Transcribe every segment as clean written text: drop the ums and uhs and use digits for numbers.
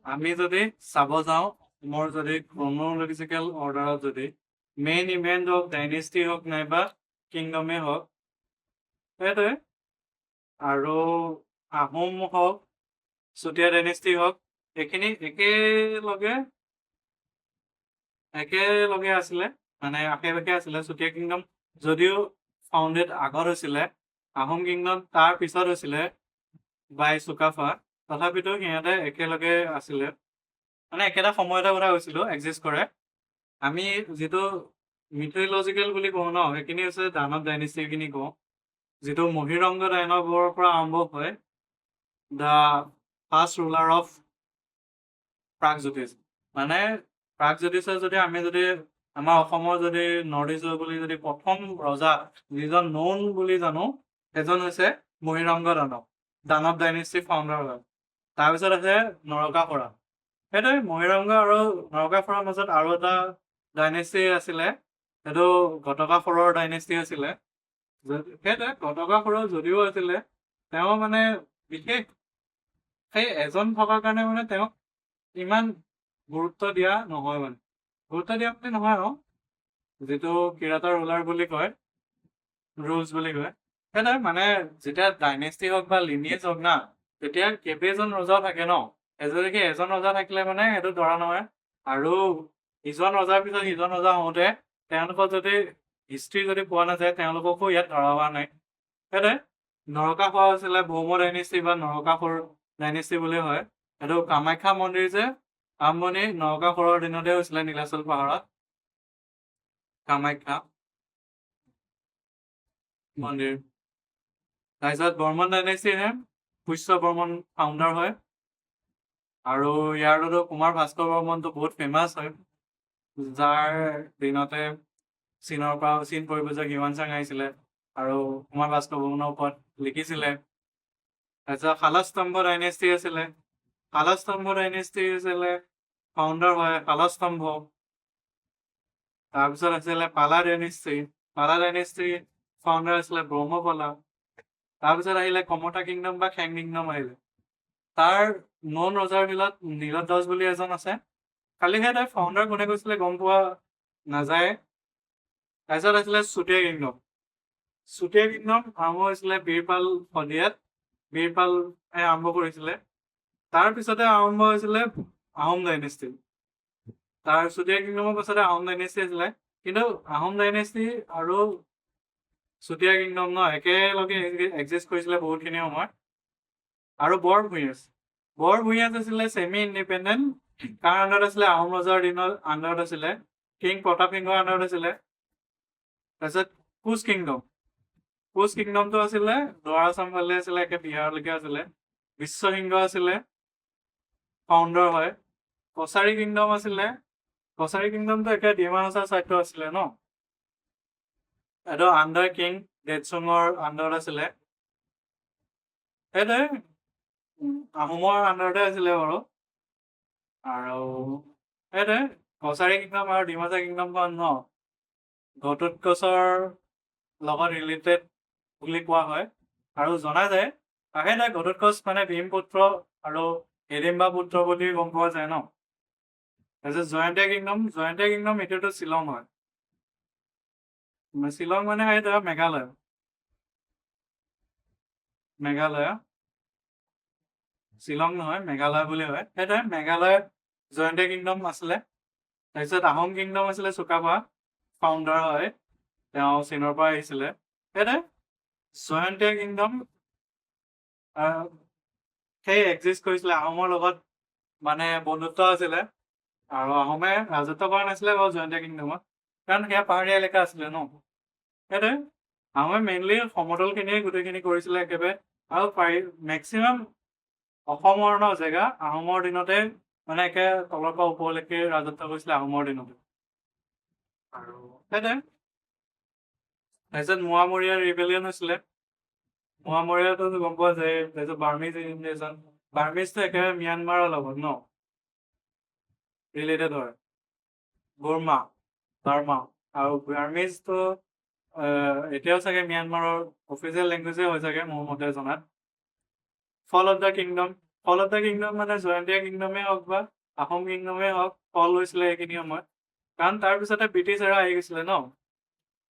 আমি যদি চাব যাওঁ মোৰ যদি ক্ৰনলজিকেল অৰ্ডাৰত যদি মেইন ইভেণ্ট হওক ডাইনেষ্টি হওক নাইবা কিংডমেই হওক সেইটোৱে আৰু আহোম হওক চুতীয়া ডাইনেষ্টি হওক এইখিনি একেলগে আছিলে মানে আশে-পাশে আছিলে। চুতীয়া কিংডম যদিও ফাউণ্ডেড আগত হৈছিলে, আহোম কিংডম তাৰ পিছত হৈছিলে বাই চুকাফা, তথাপিতো সিহঁতে একেলগে আছিলে মানে একেটা সময়তে কথা কৈছিলো এক্সিষ্ট কৰে। আমি যিটো মিথলজিকেল বুলি কওঁ ন, সেইখিনি হৈছে দানৱ ডাইনেষ্টিখিনি কওঁ, যিটো মহিৰংগ দানৱৰ পৰা আৰম্ভ হয়, the first ruler of Pragjyotish. মানে প্ৰাগজ্যোতিষৰ যদি আমি যদি আমাৰ অসমৰ যদি নৰ্থ ইষ্ট বুলি যদি প্ৰথম ৰজা যিজন নৌন বুলি জানো, সেইজন হৈছে মহিৰংগ দানৱ ডাইনেষ্টি ফাউণ্ডাৰ হয়। তাৰপিছত আছে নৰকাসুৰা। সেইটোৱে মহিৰংগ আৰু নৰকাসুৰৰ মাজত আৰু এটা ডাইনেষ্টি আছিলে, সেইটো ঘটকাসুৰৰ ডাইনেষ্টি আছিলে। সেইটোৱে ঘটকাসুৰৰ যদিও আছিলে, তেওঁ মানে বিশেষ সেই এজন থকাৰ কাৰণে মানে তেওঁক ইমান গুৰুত্ব দিয়া নহয় মানে। গুৰুত্ব দিয়া বুলি নহয় আৰু যিটো কিৰাতৰ ৰুলাৰ বুলি কয়, ৰুলছ বুলি কয়। সেইটোৱে মানে যেতিয়া ডাইনেষ্টি হওক বা লিনিয়েজ হওক না, তেতিয়া কেইবাজন ৰজা থাকে ন, এজনকে এজন ৰজা থাকিলে মানে সেইটো ধৰা নহয়। আৰু ইজন ৰজাৰ পিছত সিজন ৰজা হওঁতে তেওঁলোকৰ যদি হিষ্ট্ৰী যদি পোৱা নাযায়, তেওঁলোককো ইয়াত ধৰা হোৱা নাই। সেইটোৱে নৰকাসুৰ আছিলে ভৌম ডাইনেষ্টি বা নৰকাসুৰ ডাইনেষ্টি বুলি হয়। এইটো কামাখ্যা মন্দিৰ যে আৰম্ভণি নৰকাসুৰৰ দিনতে হৈছিলে নীলাচল পাহাৰত, কামাখ্যা মন্দিৰ। তাৰপিছত বৰ্মন ডাইনেষ্টিহে পুষ্য বৰ্মন ফাউণ্ডাৰ হয়। আৰু ইয়াৰতো কুমাৰ ভাস্কৰ বৰ্মনটো বহুত ফেমাছ হয়, যাৰ দিনতে চীনৰ পৰা চীন পৰিব্ৰজক হিউৱান চাং আহিছিলে আৰু কুমাৰ ভাস্কৰ বৰ্মনৰ ওপৰত লিখিছিলে। তাৰপিছত শালস্তম্ভ ডাইনেষ্টি আছিলে। শালস্তম্ভ ডাইনেষ্টি আছিলে ফাউণ্ডাৰ হয় শালস্তম্ভ। তাৰপিছত আছিলে পালা ডাইনেষ্টি। পালা ডাইনেষ্টি ফাউণ্ডাৰ আছিলে ব্ৰহ্মপালা। তাৰপিছত আহিলে কমতা কিংডম বা খেং কিংডম আহিলে। তাৰ নন ৰজাৰ ভিতৰত নীলধ্বজ বুলি এজন আছে, খালিহে তাই ফাউণ্ডাৰ কোনে কৈছিলে গম পোৱা নাযায়। তাৰপিছত আছিলে চুতীয়া কিংডম। চুতীয়া কিংডম আৰম্ভ হৈছিলে বীৰপাল শদিয়াত, বীৰপালে আৰম্ভ কৰিছিলে। তাৰপিছতে আৰম্ভ হৈছিলে আহোম ডাইনেষ্টি। তাৰ চুতীয়া কিংডমৰ পাছতে আহোম ডাইনেষ্টি আছিলে। কিন্তু আহোম ডাইনেষ্টি আৰু চুতীয়া কিংডম ন একেলগে এক্সিষ্ট কৰিছিলে বহুতখিনি সময়। আৰু বৰভূঞাজ আছিলে ছেমি ইণ্ডিপেণ্ডেণ্ট, কাৰ আণ্ডাৰত আছিলে আহোম ৰজাৰ দিনৰ আণ্ডাৰত আছিলে, কিং প্ৰতাপ সিংহৰ আণ্ডাৰত আছিলে। তাৰপিছত কোচ কিংডমটো আছিলে লোৱাৰ আছাম ফালে আছিলে, একে বিহাৰলৈকে আছিলে। বিশ্বসিংহ আছিলে ফাউণ্ডাৰ হয়। কছাৰী কিংডম আছিলে, কছাৰী কিংডমটো একে ডিমা হাছাৰ ছাইডটো আছিলে ন, এইটো আণ্ডাৰ কিং দেদচুঙৰ আণ্ডাৰত আছিলে। সেইটোৱে আহোমৰ আণ্ডাৰতে আছিলে বাৰু। আৰু সেইটোৱে কছাৰী কিংডম আৰু ডিমাচা কিংডমখন ন ঘটোৎকচৰ লগত ৰিলেটেড বুলি কোৱা হয় আৰু জনা যায়। তাকে ঘটোৎকচ মানে ভীমপুত্ৰ আৰু হিড়িম্বা পুত্ৰ বুলি গম পোৱা যায় ন। তাৰপিছত জয়ন্তীয়া কিংডম এইটোতো শ্বিলং হয়। শ্বিলং মানে সেইটো মেঘালয় শ্বিলং নহয় মেঘালয় বুলি হয়। সেইটোৱে মেঘালয়ত জয়ন্তীয়া কিংডম আছিলে। তাৰপিছত আহোম কিংডম আছিলে চুকাফা, ফাউণ্ডাৰ হয়, তেওঁ চীনৰ পৰা আহিছিলে। সেইটোৱে জয়ন্তীয়া কিংডম সেই এক্সিষ্ট কৰিছিলে, আহোমৰ লগত মানে বন্ধুত্ব আছিলে আৰু আহোমে ৰাজত্ব কৰা নাছিলে বাৰু জয়ন্তীয়া কিংডমত, কাৰণ সেয়া পাহাৰীয়া এলেকা আছিলে ন। সেইটোৱে আহোমে মেইনলি সমতলখিনিয়ে গোটেইখিনি কৰিছিলে একেবাৰে, আৰু মেক্সিমাম অসমৰ ন জেগা আহোমৰ দিনতে মানে একে তলৰ পৰা ওপৰলৈকে ৰাজত্ব কৰিছিলে আহোমৰ দিনতে। আৰু সেইটোৱে তাৰপিছত মোৱামৰীয়া ৰিবেলিয়ন হৈছিলে। মোৱামৰীয়াটো গম পোৱা যায়। তাৰপিছত বাৰ্মিজ ইনভেজন, বাৰ্মিজটো একেবাৰে ম্যানমাৰৰ লগত ন ৰিলেটেড হয়, বাৰ্মা আৰু বাৰ্মিজটো এতিয়াও চাগে ম্যানমাৰৰ অফিচিয়েল লেংগুৱেজে হৈ চাগে মোৰ মতে জনাত। Fall of the kingdom fall of the kingdom মানে জয়ন্তীয়া কিংডমেই হওক বা আহোম কিংডমেই হওক ফল হৈছিলে সেইখিনি সময়ত। কাৰণ তাৰপিছতে ব্ৰিটিছ এৰা আহি গৈছিলে ন,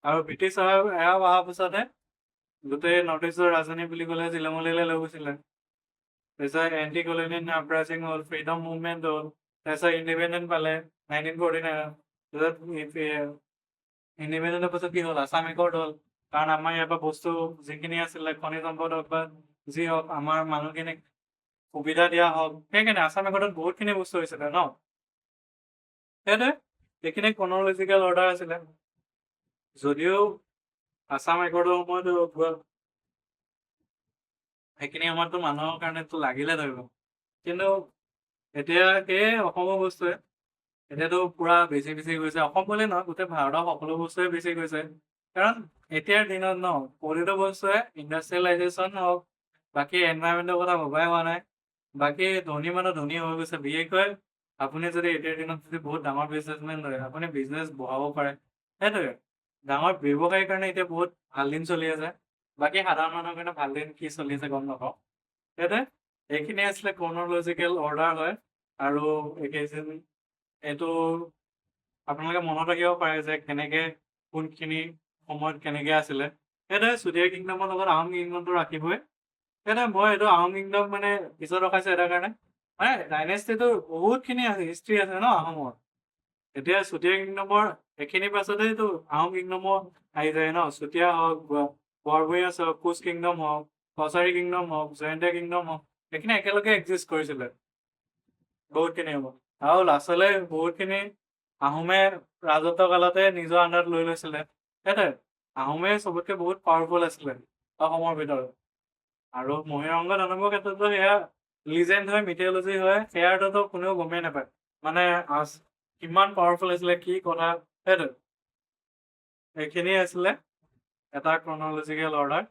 আৰু ব্ৰিটিছ এৰা অহাৰ পিছতে গোটেই নৰ্থ ইষ্টৰ ৰাজধানী বুলি ক'লে জিলামূলীলৈ লৈ গৈছিলে। তাৰপিছত এণ্টি কলনিয়েল আপৰাইজিং হ'ল, ফ্ৰীডম মুভমেণ্ট হ'ল, তাৰপিছত ইণ্ডিপেণ্ডেণ্ট পালে 1949। তাৰপিছত ইণ্ডিপেণ্ডেণ্টৰ পাছত কি হ'ল, আছাম একৰ্ড হ'ল। কাৰণ আমাৰ ইয়াৰ পৰা বস্তু যিখিনি আছিলে খনিজ সম্পদ হওক বা যি হওক আমাৰ মানুহখিনিক সুবিধা দিয়া হওক, সেইকাৰণে আছাম একৰ্ডত বহুতখিনি বস্তু হৈছিলে ন। সেইটোৱে সেইখিনি ক্ৰনলজিকেল অৰ্ডাৰ আছিলে। যদিও আছাম একৰ্ডৰ সময়তো সেইখিনি সময়ততো মানুহৰ কাৰণেতো লাগিলে ধৰিব, কিন্তু এতিয়া সেই অসমৰ বস্তুৱে এতিয়াতো পুৰা বেছি গৈছে। অসম বুলি নহয়, গোটেই ভাৰতৰ সকলো বস্তুৱে বেছি গৈছে। কাৰণ এতিয়াৰ দিনত ন প্ৰতিটো বস্তুৱে ইণ্ডাষ্ট্ৰিয়েলাইজেশ্যন হওক, বাকী এনভাইৰমেণ্টৰ কথা ভবাই হোৱা নাই। বাকী ধনী মানুহ ধনী হৈ গৈছে। বিশেষকৈ আপুনি যদি এতিয়াৰ দিনত যদি বহুত ডাঙৰ বিজনেছমেন হয়, আপুনি বিজনেছ বঢ়াব পাৰে। সেইটোৱে ডাঙৰ ব্যৱসায়ীৰ কাৰণে এতিয়া বহুত ভাল দিন চলি আছে। বাকী সাধাৰণ মানুহৰ কাৰণে ভাল দিন কি চলি আছে গম নাপাওঁ। সেইটোৱে এইখিনি আছিলে ক্ৰনলজিকেল অৰ্ডাৰ হয়। আৰু এইটো আপোনালোকে মনত ৰাখিব পাৰে যে কেনেকে কোনখিনি সময়ত কেনেকে আছিলে। সেইটোৱে চুতীয়া কিংডমৰ লগত আহোম কিংডমটো ৰাখিবই। সেইটোৱে মই এইটো আহোম কিংডম মানে পিছত ৰখাইছো এটাৰ কাৰণে, মানে ডাইনেষ্টিটো বহুতখিনি আছে, হিষ্ট্ৰী আছে ন আহোমৰ। এতিয়া চুতীয়া কিংডমৰ এইখিনি পাছতেইতো আহোম কিংডমৰ আহি যায় ন। চুতীয়া হওক, বৰভূঞা হওক, কোচ কিংডম হওক, কছাৰী কিংডম হওক, জয়ন্তীয়া কিংডম হওক, এইখিনি একেলগে এক্সিষ্ট কৰিছিলে বহুতখিনি হ'ব। আৰু লাষ্টলৈ বহুতখিনি আহোমে ৰাজত্ব কালতে নিজৰ আণ্ডাৰত লৈ লৈছিলে। সেইটোৱে আহোমে চবতকে বহুত পাৱাৰফুল আছিলে অসমৰ ভিতৰত। আৰু মহিৰংগ দানৱৰ ক্ষেত্ৰতো সেয়া লিজেণ্ড হয়, মিথিয়লজি হয়, সেয়াৰতো কোনেও গমেই নাপায় মানে কিমান পাৱাৰফুল আছিলে কি কথা। সেইটোৱে এইখিনি আছিলে এটা ক্ৰনলজিকেল অৰ্ডাৰ।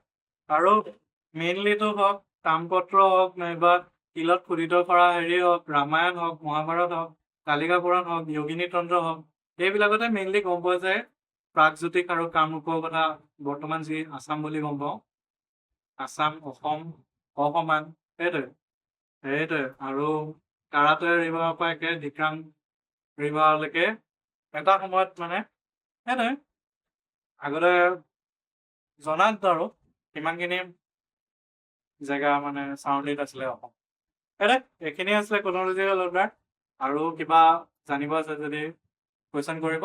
আৰু মেইনলিটো হওক তামপত্ৰ হওক, নাইবা শিলত খোদিত কৰা হেৰি হওক, ৰামায়ণ হওক, মহাভাৰত হওক, কালিকা পুৰাণ হওক, যোগিনী তন্ত্ৰ হওক, সেইবিলাকতে মেইনলি গম পোৱা যায় প্ৰাগজ্যোতিষ আৰু কামৰূপৰ কথা। বৰ্তমান যি আছাম বুলি গম পাওঁ, আছাম অসম অসমান। সেইটোৱে আৰু কাৰাটৈয়া ৰিভাৰৰ পৰা একে ডিক্ৰাং ৰিভাৰলৈকে এটা সময়ত মানে সেইটোৱে আগতে জনাত আৰু সিমানখিনি জেগা মানে চাউণ্ডিত আছিলে অসম। সেইটোৱে এইখিনি আছিলে ক্ৰনলজিকেল অৰ্ডাৰ। আৰু কিবা জানিব আছে যদি কুৱেশ্যন কৰিব।